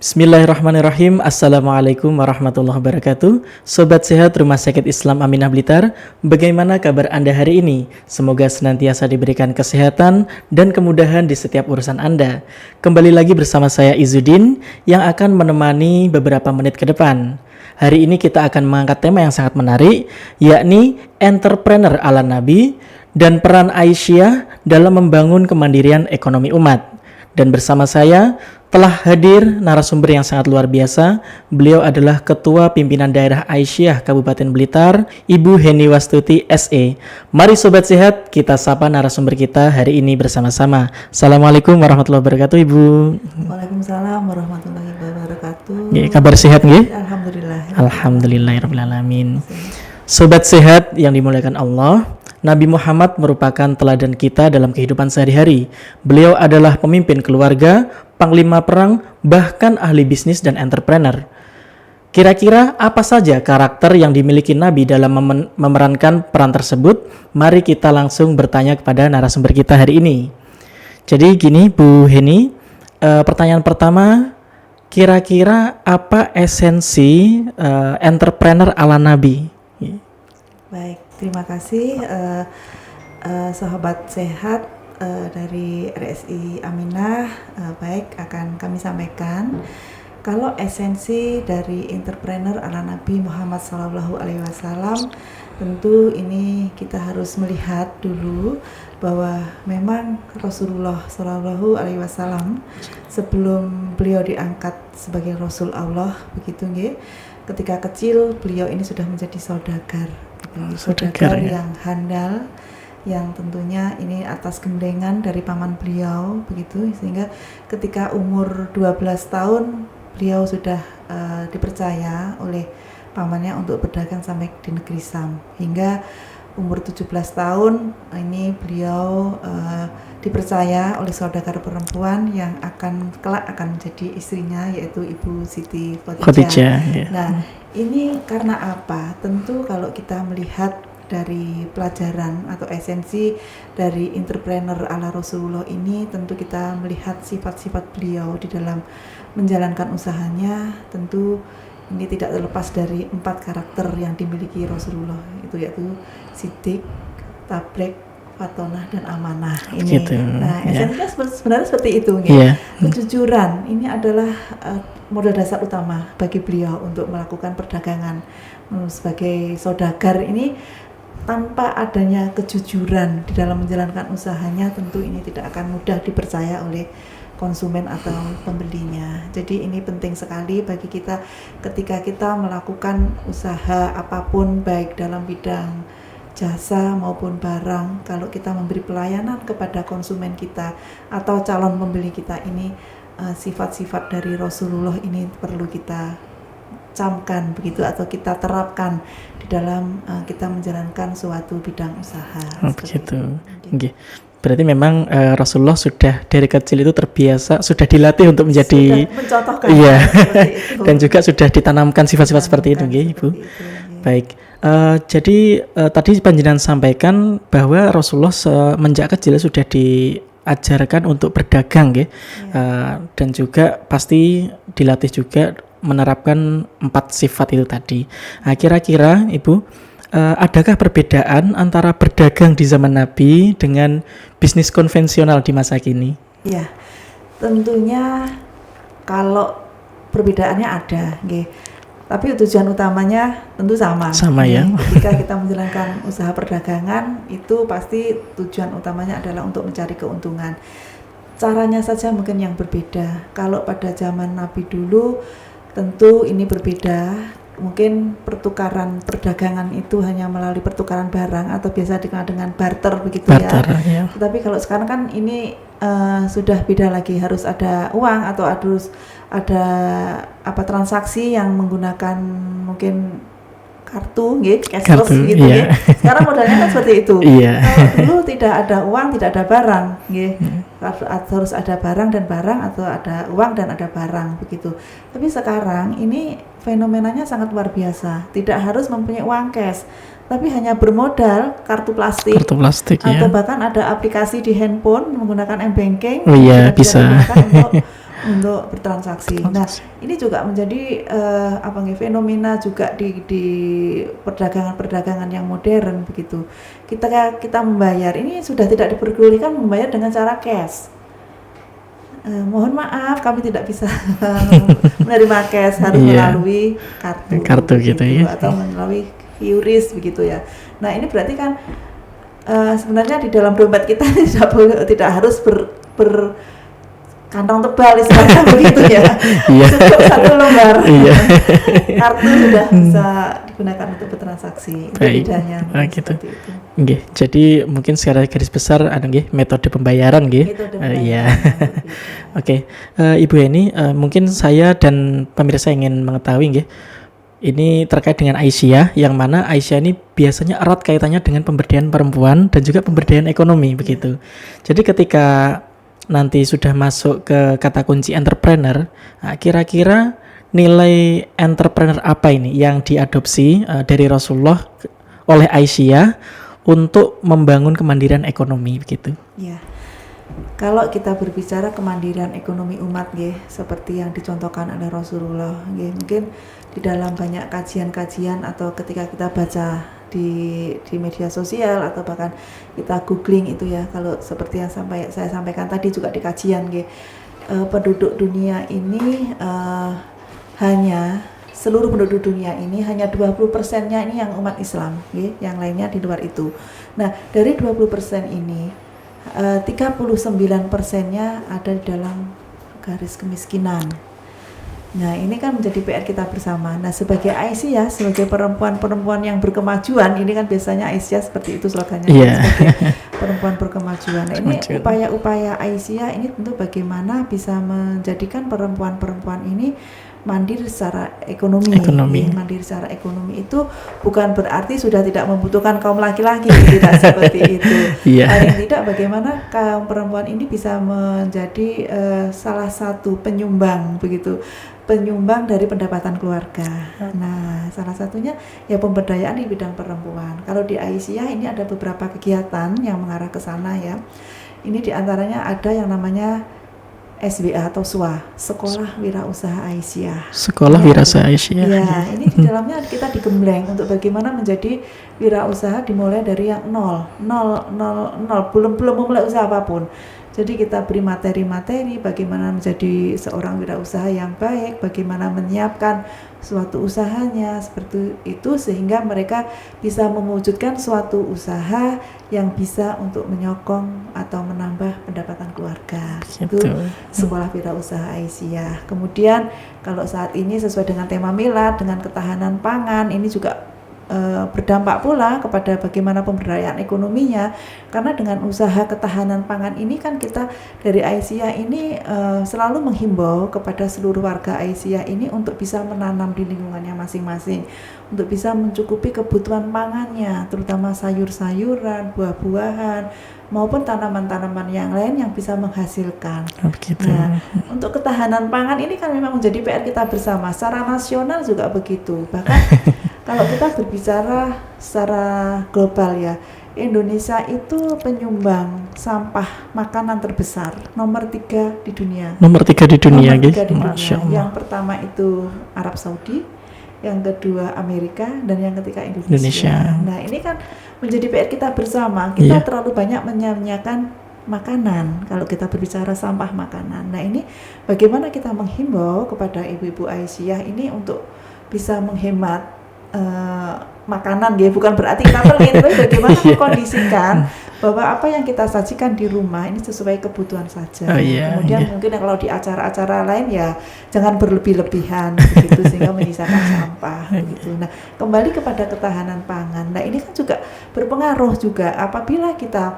Bismillahirrahmanirrahim. Assalamualaikum warahmatullahi wabarakatuh. Sobat sehat Rumah Sakit Islam Aminah Blitar, bagaimana kabar Anda hari ini? Semoga senantiasa diberikan kesehatan dan kemudahan di setiap urusan Anda. Kembali lagi bersama saya Izudin yang akan menemani beberapa menit ke depan. Hari ini kita akan mengangkat tema yang sangat menarik, yakni entrepreneur ala Nabi dan peran Aisyah dalam membangun kemandirian ekonomi umat. Dan bersama saya telah hadir narasumber yang sangat luar biasa. Beliau adalah Ketua Pimpinan Daerah Aisyah Kabupaten Blitar, Ibu Heni Wastuti SE. Mari Sobat Sehat, kita sapa narasumber kita hari ini bersama-sama. Assalamualaikum warahmatullahi wabarakatuh, Ibu. Waalaikumsalam warahmatullahi wabarakatuh. Kabar sehat nggih? Alhamdulillah. Alhamdulillahirrahmanirrahim. Sobat Sehat yang dimuliakan Allah, Nabi Muhammad merupakan teladan kita dalam kehidupan sehari-hari. Beliau adalah pemimpin keluarga, panglima perang, bahkan ahli bisnis dan entrepreneur. Kira-kira apa saja karakter yang dimiliki Nabi dalam memerankan peran tersebut? Mari kita langsung bertanya kepada narasumber kita hari ini. Jadi gini Bu Heni, pertanyaan pertama, kira-kira apa esensi entrepreneur ala Nabi? Baik, terima kasih sahabat sehat dari RSI Aminah. Baik, akan kami sampaikan kalau esensi dari entrepreneur ala Nabi Muhammad SAW, tentu ini kita harus melihat dulu bahwa memang Rasulullah SAW sebelum beliau diangkat sebagai Rasul Allah, begitu nggih, ketika kecil beliau ini sudah menjadi saudagar ya, yang handal, yang tentunya ini atas gemblengan dari paman beliau, begitu, sehingga ketika umur 12 tahun beliau sudah dipercaya oleh pamannya untuk berdagang sampai di negeri Sam, hingga umur 17 tahun ini beliau dipercaya oleh saudagar perempuan yang kelak akan menjadi istrinya, yaitu Ibu Siti Khadijah. Yeah. Nah, ini karena apa? Tentu kalau kita melihat dari pelajaran atau esensi dari entrepreneur ala Rasulullah ini, tentu kita melihat sifat-sifat beliau di dalam menjalankan usahanya. Tentu ini tidak terlepas dari 4 karakter yang dimiliki Rasulullah, yaitu Siddiq, Tabrek, Fatonah, dan Amanah ini. Gitu, nah, esensinya sebenarnya seperti itu, ya. Kejujuran ini adalah modal dasar utama bagi beliau untuk melakukan perdagangan. Sebagai saudagar ini, tanpa adanya kejujuran di dalam menjalankan usahanya, tentu ini tidak akan mudah dipercaya oleh konsumen atau pembelinya. Jadi ini penting sekali bagi kita ketika kita melakukan usaha apapun, baik dalam bidang jasa maupun barang. Kalau kita memberi pelayanan kepada konsumen kita atau calon pembeli kita ini, sifat-sifat dari Rasulullah ini perlu kita camkan, begitu, atau kita terapkan di dalam kita menjalankan suatu bidang usaha. Begitu. Okay. Berarti memang Rasulullah sudah dari kecil itu terbiasa, sudah dilatih untuk menjadi, sudah mencontohkan, iya, dan juga sudah ditanamkan sifat-sifat seperti itu, Ibu. Baik. Jadi tadi panjenengan sampaikan bahwa Rasulullah semenjak kecil sudah diajarkan untuk berdagang, dan juga pasti dilatih juga menerapkan 4 sifat itu tadi. Nah, kira-kira Ibu, adakah perbedaan antara berdagang di zaman Nabi dengan bisnis konvensional di masa kini? Ya, tentunya kalau perbedaannya ada, tapi tujuan utamanya tentu sama. Sama, ya. Ketika kita menjalankan usaha perdagangan, itu pasti tujuan utamanya adalah untuk mencari keuntungan. Caranya saja mungkin yang berbeda. Kalau pada zaman Nabi dulu, tentu ini berbeda. Mungkin pertukaran perdagangan itu hanya melalui pertukaran barang atau biasa dikenal dengan barter, begitu, ya. Tetapi kalau sekarang kan ini sudah beda lagi, harus ada uang atau harus ada transaksi yang menggunakan mungkin kartu, cashless, gitu, Sekarang modalnya kan seperti itu. Dulu tidak ada uang, tidak ada barang, harus ada barang dan barang, atau ada uang dan ada barang, begitu. Tapi sekarang ini fenomenanya sangat luar biasa. Tidak harus mempunyai uang cash, tapi hanya bermodal kartu plastik atau bahkan ada aplikasi di handphone menggunakan m-banking. Bisa. Untuk untuk bertransaksi. Nah, ini juga menjadi fenomena juga di perdagangan-perdagangan yang modern begitu. Kita membayar ini sudah tidak diperbolehkan membayar dengan cara cash. Mohon maaf, kami tidak bisa menerima cash, harus melalui kartu gitu ya, atau melalui QRIS begitu ya. Nah, ini berarti kan sebenarnya di dalam dompet kita tidak harus kantong tebal istilahnya begitu ya. Cukup satu lembar kartu sudah bisa digunakan untuk bertransaksi. Bedanya gitu. Nggih, jadi mungkin secara garis besar ada nggih metode pembayaran nggih. Oke. Ibu Eni, mungkin saya dan pemirsa ingin mengetahui nggih. Ini terkait dengan Aisyah, yang mana Aisyah ini biasanya erat kaitannya dengan pemberdayaan perempuan dan juga pemberdayaan ekonomi begitu. Jadi ketika nanti sudah masuk ke kata kunci entrepreneur, kira-kira nilai entrepreneur apa ini yang diadopsi dari Rasulullah oleh Aisyah untuk membangun kemandirian ekonomi begitu? Ya, kalau kita berbicara kemandirian ekonomi umat, seperti yang dicontohkan oleh Rasulullah, mungkin di dalam banyak kajian-kajian atau ketika kita baca di media sosial atau bahkan kita googling itu ya, kalau seperti yang saya sampaikan tadi juga di kajian, penduduk dunia ini seluruh penduduk dunia ini hanya 20%-nya ini yang umat Islam, yang lainnya di luar itu. Nah, dari 20% ini 39%-nya ada di dalam garis kemiskinan. Nah, ini kan menjadi PR kita bersama. Nah, sebagai Aisyah, sebagai perempuan-perempuan yang berkemajuan, ini kan biasanya Aisyah seperti itu slogannya, sebagai perempuan berkemajuan. Nah, ini upaya-upaya Aisyah ini tentu bagaimana bisa menjadikan perempuan-perempuan ini mandiri secara ekonomi. Mandiri secara ekonomi itu bukan berarti sudah tidak membutuhkan kaum laki-laki, tidak seperti itu. Paling tidak bagaimana kaum perempuan ini bisa menjadi salah satu penyumbang dari pendapatan keluarga. Nah, salah satunya ya pemberdayaan di bidang perempuan. Kalau di Aisyah ini ada beberapa kegiatan yang mengarah ke sana ya. Ini diantaranya ada yang namanya SWA atau SWA, Sekolah Wirausaha Aisyah. Sekolah Wirausaha Aisyah. Ya, ini di dalamnya kita digembleng untuk bagaimana menjadi wirausaha dimulai dari yang nol, belum memulai usaha apapun. Jadi kita beri materi-materi bagaimana menjadi seorang wirausaha yang baik, bagaimana menyiapkan suatu usahanya seperti itu sehingga mereka bisa mewujudkan suatu usaha yang bisa untuk menyokong atau menambah pendapatan keluarga. Itu Sekolah Wirausaha Aisyah. Kemudian kalau saat ini sesuai dengan tema Milad dengan ketahanan pangan, ini juga berdampak pula kepada bagaimana pemberdayaan ekonominya, karena dengan usaha ketahanan pangan ini kan kita dari Aisyah ini selalu menghimbau kepada seluruh warga Aisyah ini untuk bisa menanam di lingkungannya masing-masing, untuk bisa mencukupi kebutuhan pangannya, terutama sayur-sayuran, buah-buahan maupun tanaman-tanaman yang lain yang bisa menghasilkan. Nah, untuk ketahanan pangan ini kan memang menjadi PR kita bersama, secara nasional juga begitu. Bahkan kalau kita berbicara secara global ya, Indonesia itu penyumbang sampah makanan terbesar nomor 3 di dunia. Nomor 3 di dunia, Masya Allah. Yang pertama itu Arab Saudi, yang kedua Amerika, dan yang ketiga Indonesia. Nah, ini kan menjadi PR kita bersama. Kita terlalu banyak menyanyiakan makanan kalau kita berbicara sampah makanan. Nah, ini bagaimana kita menghimbau kepada ibu-ibu Aisyah ini untuk bisa menghemat makanan, bukan berarti kita pelit, tapi bagaimana mengkondisikan bahwa apa yang kita sajikan di rumah ini sesuai kebutuhan saja. Kemudian mungkin kalau di acara-acara lain ya jangan berlebih-lebihan begitu sehingga menyisakan sampah begitu. Nah, kembali kepada ketahanan pangan. Nah, ini kan juga berpengaruh juga apabila kita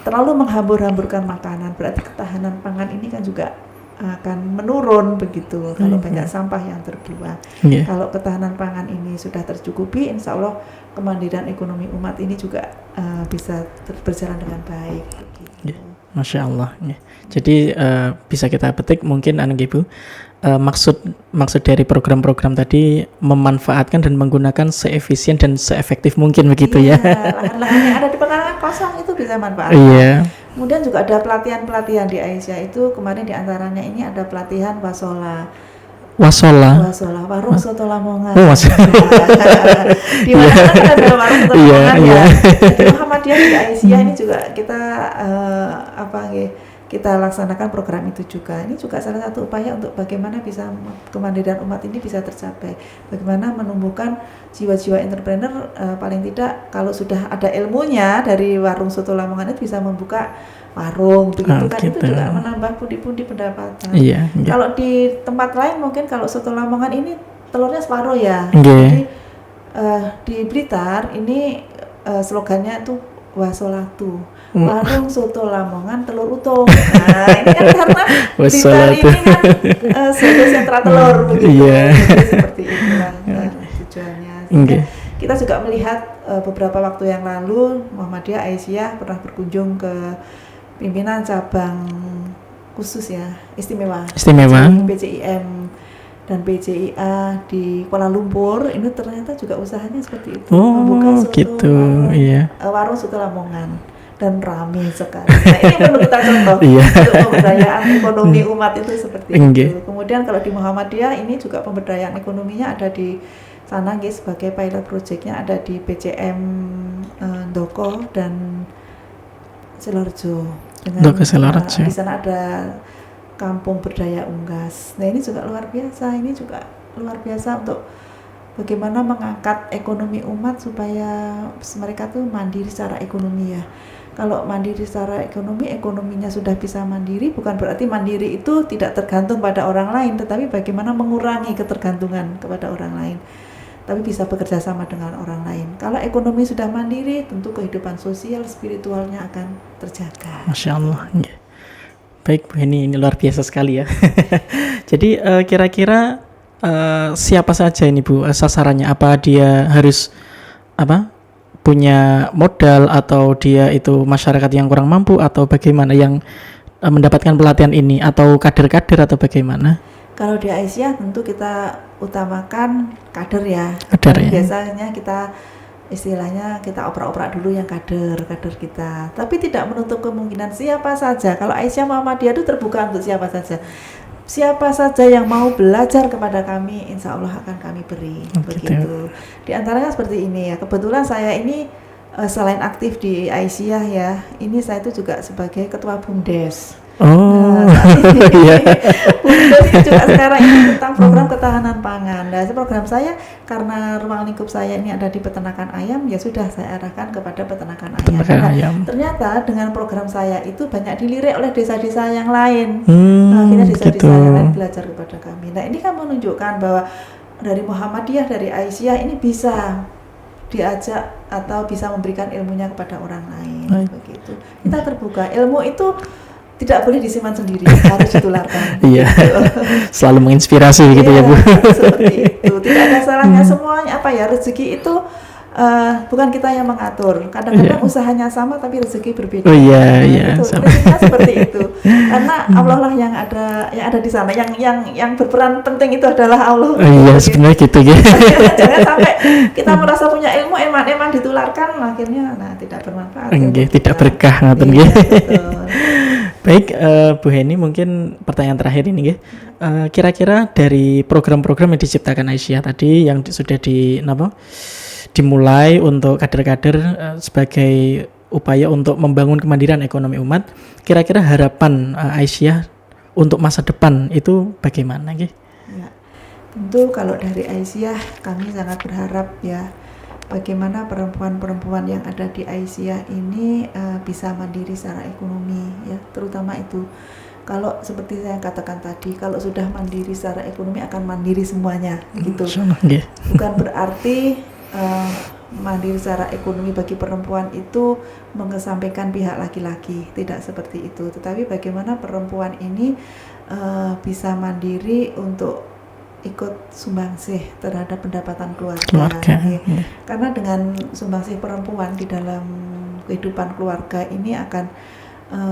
terlalu menghambur-hamburkan makanan, berarti ketahanan pangan ini kan juga akan menurun begitu kalau banyak sampah yang terbuang. Kalau ketahanan pangan ini sudah tercukupi, insya Allah kemandirian ekonomi umat ini juga bisa berjalan dengan baik begitu. Masya Allah. Jadi bisa kita petik mungkin Ibu, maksud dari program-program tadi memanfaatkan dan menggunakan seefisien dan seefektif mungkin begitu ya. Lahan-lahan yang ada di pekarangan kosong itu bisa manfaat. Kemudian juga ada pelatihan-pelatihan di Aisyah itu kemarin diantaranya ini ada pelatihan wasola. Wasola. Wasola, warung soto Lamongan. Oh, Di mana kan ada warung soto Lamongan ya. Iya. Jadi Muhammadiyah di Aisyah ini juga kita kita laksanakan program itu juga. Ini juga salah satu upaya untuk bagaimana bisa kemandirian umat ini bisa tercapai. Bagaimana menumbuhkan jiwa-jiwa entrepreneur, paling tidak kalau sudah ada ilmunya dari warung soto Lamongan itu bisa membuka warung begitu kan, gitu. itu juga menambah pundi-pundi pendapatan. Iya. Kalau di tempat lain mungkin kalau soto Lamongan ini telurnya separuh ya. Iya. Jadi di Blitar ini slogannya itu wasolatu, warung soto Lamongan telur utuh. Nah ini kan karena Blitar ini kan sebagai sentra telur begitu. Iya. Jadi seperti itulah tujuannya. Sehingga kita juga melihat beberapa waktu yang lalu Muhammadiyah Aisyah pernah berkunjung ke pimpinan cabang khusus ya, istimewa PCIM dan PCIA di Kuala Lumpur. Ini ternyata juga usahanya seperti itu, membuka soto warung soto Lamongan dan ramai sekali. Nah ini perlu kita contoh untuk pemberdayaan ekonomi umat itu seperti itu. Kemudian kalau di Muhammadiyah ini juga pemberdayaan ekonominya ada di sana sebagai pilot projectnya ada di PCM Ndoko dan Sidoarjo. Di sana ada kampung berdaya unggas. Nah ini juga luar biasa. Ini juga luar biasa untuk bagaimana mengangkat ekonomi umat supaya mereka tuh mandiri secara ekonomi ya. Kalau mandiri secara ekonomi, ekonominya sudah bisa mandiri, bukan berarti mandiri itu tidak tergantung pada orang lain, tetapi bagaimana mengurangi ketergantungan kepada orang lain. Tapi bisa bekerja sama dengan orang lain. Kalau ekonomi sudah mandiri, tentu kehidupan sosial, spiritualnya akan terjaga. Masya Allah. Baik Bu, ini luar biasa sekali ya. Jadi kira-kira siapa saja ini Bu sasarannya? Apa dia harus punya modal atau dia itu masyarakat yang kurang mampu atau bagaimana yang mendapatkan pelatihan ini atau kader-kader atau bagaimana? Kalau di Aisyah tentu kita utamakan kader ya. Biasanya kita istilahnya kita oprak-oprak dulu yang kader kita. Tapi tidak menutup kemungkinan siapa saja. Kalau Aisyah Muhammadiyah itu terbuka untuk siapa saja. Siapa saja yang mau belajar kepada kami, insya Allah akan kami beri. Begitu. Di antaranya seperti ini ya. Kebetulan saya ini selain aktif di Aisyah ya, ini saya itu juga sebagai ketua BUMDes. Iya. BUMDes juga sekarang ini tentang program ketahanan pangan. Nah, program saya karena ruang lingkup saya ini ada di peternakan ayam, ya sudah saya arahkan kepada peternakan ayam. Ternyata dengan program saya itu banyak dilirik oleh desa-desa yang lain. Akhirnya desa-desa yang lain belajar kepada kami. Nah, ini kan menunjukkan bahwa dari Muhammadiyah, dari Aisyah ini bisa diajak atau bisa memberikan ilmunya kepada orang lain. Begitu. Kita terbuka. Ilmu itu tidak boleh disimpan sendiri, harus ditularkan. Iya. Selalu menginspirasi gitu ya Bu. Seperti itu. Tidak ada salahnya semuanya rezeki itu bukan kita yang mengatur. Kadang-kadang usahanya sama tapi rezeki berbeda. Rezekinya seperti itu. Karena Allah lah yang ada di sana. Yang berperan penting itu adalah Allah. Sebenarnya gitu ya. Jangan sampai kita merasa punya ilmu eman ditularkan akhirnya tidak bermanfaat. Tidak berkah ngoten nggih. Baik, Bu Heni, mungkin pertanyaan terakhir ini kira-kira dari program-program yang diciptakan Aisyah tadi yang sudah dimulai untuk kader-kader sebagai upaya untuk membangun kemandirian ekonomi umat, kira-kira harapan Aisyah untuk masa depan itu bagaimana ya, tentu kalau dari Aisyah kami sangat berharap ya bagaimana perempuan-perempuan yang ada di Aisyah ini bisa mandiri secara ekonomi ya, terutama itu. Kalau seperti saya katakan tadi, kalau sudah mandiri secara ekonomi akan mandiri semuanya gitu. Bukan berarti mandiri secara ekonomi bagi perempuan itu mengesampingkan pihak laki-laki, tidak seperti itu. Tetapi bagaimana perempuan ini bisa mandiri untuk ikut sumbangsih terhadap pendapatan keluarga. Karena dengan sumbangsih perempuan di dalam kehidupan keluarga ini akan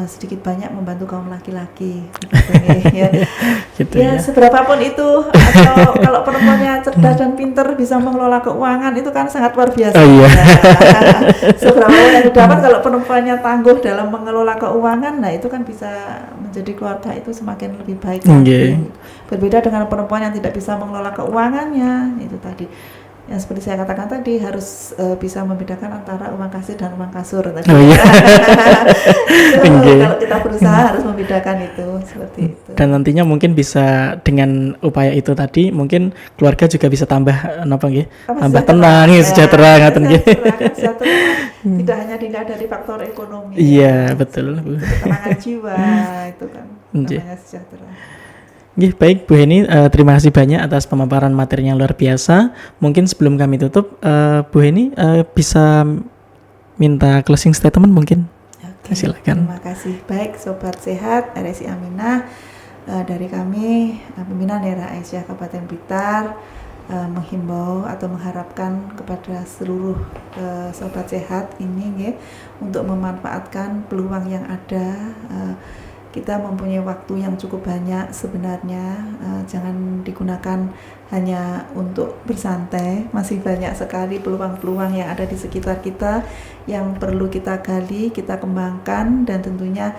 sedikit banyak membantu kaum laki-laki gitu, ya. Gitu Ya, ya. seberapapun itu, atau kalau perempuannya cerdas dan pinter bisa mengelola keuangan itu kan sangat luar biasa. Oh iya. Ya. Seberapapun yang didapat kalau perempuannya tangguh dalam mengelola keuangan, nah itu kan bisa menjadi keluarga itu semakin lebih baik lagi. Berbeda dengan perempuan yang tidak bisa mengelola keuangannya, itu tadi. Yang seperti saya katakan tadi harus bisa membedakan antara uang kasir dan uang kasur tadi. Oh iya. Kalau kita berusaha harus membedakan itu seperti itu. Dan nantinya mungkin bisa dengan upaya itu tadi mungkin keluarga juga bisa tambah apa nggih? Tambah tenang, sejahtera ngaten nggih. Tidak hanya dilihat dari faktor ekonomi. Iya, betul, Bu. Ketenangan jiwa itu kan namanya sejahtera. Nggih, baik Bu Heni, terima kasih banyak atas pemaparan materi yang luar biasa. Mungkin sebelum kami tutup, Bu Heni bisa minta closing statement mungkin. Oke, silakan. terima kasih. Baik, Sobat Sehat RSI Aminah, dari kami pimpinan daerah Aisyah Kabupaten Blitar menghimbau atau mengharapkan kepada seluruh Sobat Sehat ini ya, untuk memanfaatkan peluang yang ada. Kita mempunyai waktu yang cukup banyak sebenarnya, jangan digunakan hanya untuk bersantai, masih banyak sekali peluang-peluang yang ada di sekitar kita yang perlu kita gali, kita kembangkan, dan tentunya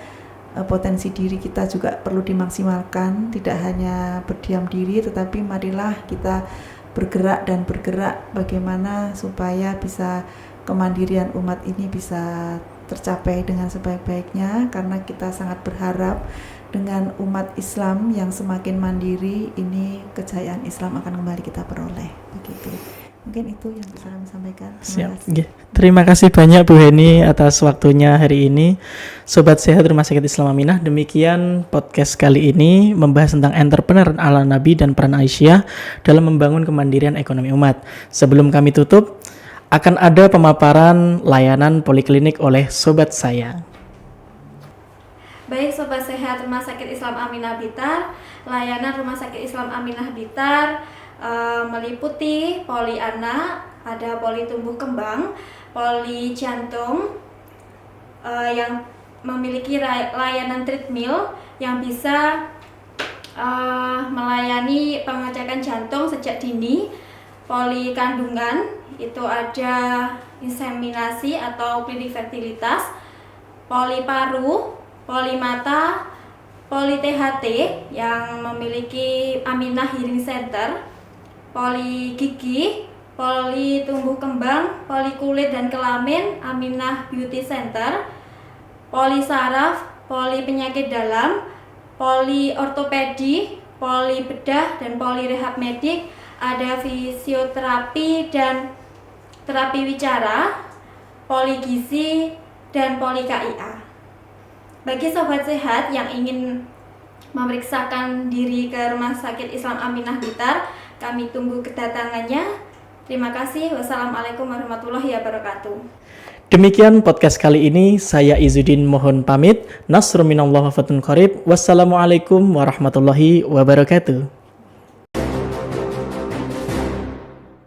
potensi diri kita juga perlu dimaksimalkan, tidak hanya berdiam diri tetapi marilah kita bergerak bagaimana supaya bisa kemandirian umat ini bisa tercapai dengan sebaik-baiknya, karena kita sangat berharap dengan umat Islam yang semakin mandiri ini kejayaan Islam akan kembali kita peroleh. Begitu. Mungkin itu yang bisa kami sampaikan. Terima kasih banyak Bu Heni atas waktunya hari ini. Sobat Sehat Rumah Sakit Islam Aminah, demikian podcast kali ini membahas tentang entrepreneur ala Nabi dan peran Aisyah dalam membangun kemandirian ekonomi umat. Sebelum kami tutup, akan ada pemaparan layanan poliklinik oleh sobat saya. Baik Sobat Sehat Rumah Sakit Islam Aminah Blitar, layanan Rumah Sakit Islam Aminah Blitar meliputi poli anak, ada poli tumbuh kembang, poli jantung yang memiliki layanan treadmill yang bisa melayani pengecekan jantung sejak dini, poli kandungan itu ada inseminasi atau klinik fertilitas, poli paru, poli mata, poli THT yang memiliki Aminah Hearing Center, poli gigi, poli tumbuh kembang, poli kulit dan kelamin Aminah Beauty Center, poli saraf, poli penyakit dalam, poli ortopedi, poli bedah dan poli rehab medik, ada fisioterapi dan terapi wicara, poli gizi, dan poli KIA. Bagi Sobat Sehat yang ingin memeriksakan diri ke Rumah Sakit Islam Aminah Blitar, kami tunggu kedatangannya. Terima kasih. Wassalamualaikum warahmatullahi wabarakatuh. Demikian podcast kali ini, saya Izzuddin mohon pamit. Nasrun minallah wa fatun qarib. Wassalamualaikum warahmatullahi wabarakatuh.